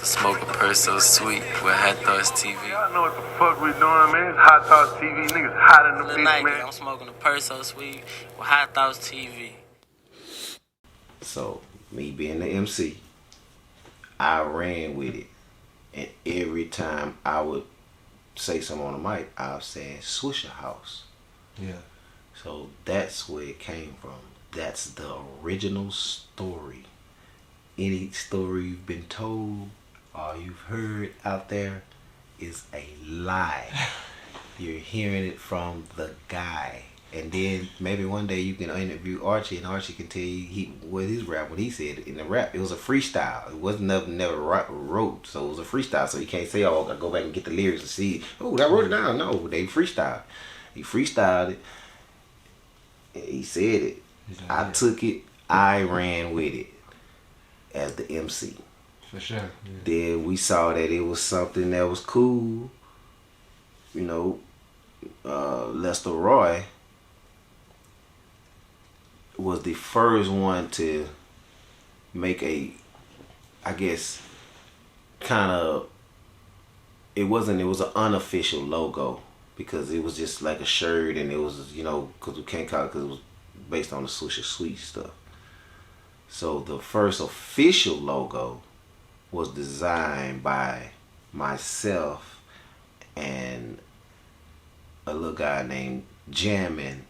Smoke a purse so sweet with HighThoughtsTV. Y'all know what the fuck we doing, man. It's HighThoughtsTV. Niggas hot in the bitch, man. I'm smoking a purse so sweet with HighThoughtsTV. So, me being the MC, I ran with it. And every time I would say something on the mic, I was saying Swishahouse. Yeah. So that's where it came from. That's the original story. Any story you've been told or you've heard out there is a lie. You're hearing it from the guy. And then maybe one day you can interview Archie, and Archie can tell you what his rap, what he said in the rap. It was a freestyle. It wasn't nothing never wrote, so it was a freestyle. So you can't say, "Oh, I gotta go back and get the lyrics and see." Oh, I wrote it down. No, they freestyled. He freestyled it. And he said it. I took it. I ran with it as the MC. For sure. Yeah. Then we saw that it was something that was cool. You know, Lester Roy was the first one to make a, I guess, kind of, it was an unofficial logo because it was just like a shirt, and it was, you know, because we can't call it because it was based on the Swisher Sweet stuff. So the first official logo was designed by myself and a little guy named Jammin,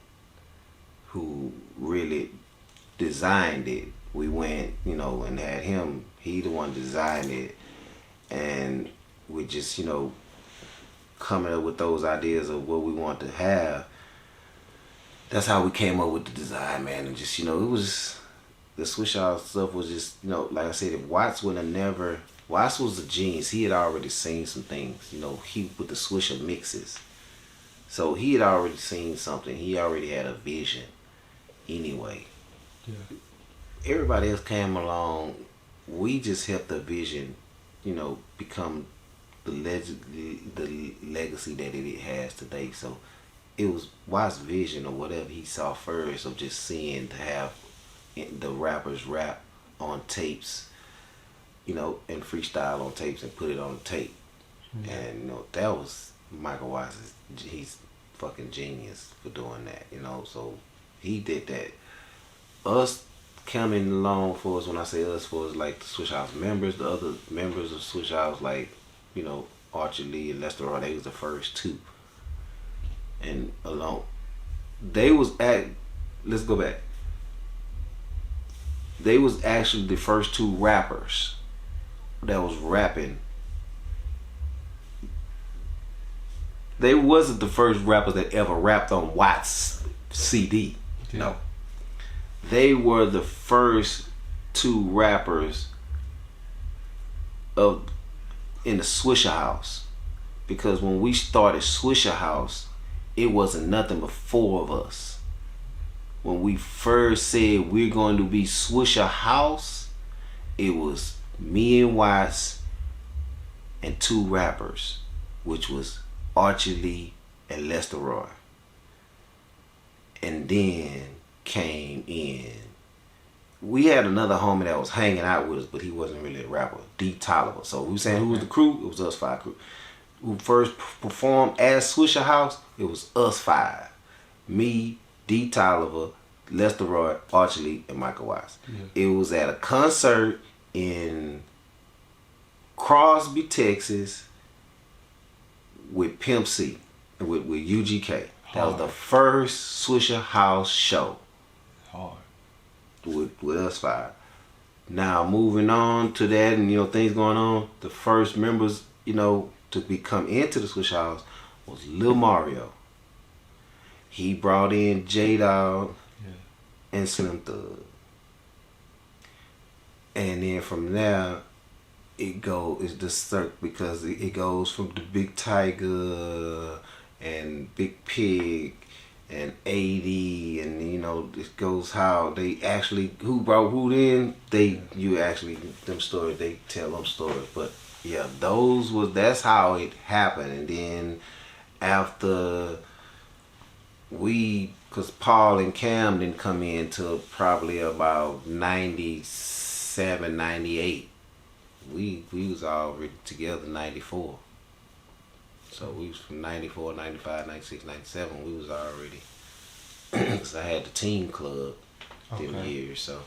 who really designed it. We went, you know, and had him, he the one designed it, and we just, you know, coming up with those ideas of what we want to have. That's how we came up with the design, man. And just, you know, it was, the Swishahouse stuff was just, you know, like I said, if Watts would have never, Watts was a genius. He had already seen some things, you know, he with the Swisher mixes. So he had already seen something. He already had a vision. Anyway, Yeah. everybody else came along. We just helped the vision, you know, become the legacy that it has today. So it was Watt's vision or whatever he saw first of just seeing to have the rappers rap on tapes, you know, and freestyle on tapes and put it on tape. Yeah. And, you know, that was Michael Watts. He's fucking genius for doing that, you know. So he did that. Us coming along for us, when I say us, for us, like the Swishahouse members, the other members of Swishahouse, like, you know, Archie Lee and Lester Roy, they was the first two. And alone, they was let's go back. They was actually the first two rappers that was rapping. They wasn't the first rappers that ever rapped on Watts' CD. Yeah. No. They were the first two rappers in the Swishahouse. Because when we started Swishahouse, it wasn't nothing but four of us. When we first said we're going to be Swishahouse, it was me and Watts and two rappers, which was Archie Lee and Lester Roy. And then came in, we had another homie that was hanging out with us, but he wasn't really a rapper, D. Tolliver. So we were saying who was the crew? It was us five crew. Who first performed as Swishahouse? It was us five. Me, D. Tolliver, Lester Roy, Archie Lee, and Michael Watts. Yeah. It was at a concert in Crosby, Texas, with Pimp C, with UGK. That was the first Swishahouse show. Hard. With us five. Now moving on to that, and you know, things going on, the first members, you know, to become into the Swishahouse was Lil Mario. He brought in JDawg and Slim Thug. And then from there, it's the circle, because it goes from the Big Tiger and Big Pig and 80, and you know, it goes how they actually, who brought who in, them stories, they tell them stories. But yeah, that's how it happened. And then after because Paul and Cam didn't come in till probably about 97, 98. we was already together 94. So we was from 94, 95, 96, 97. We was already. Cause I had the team club them years. So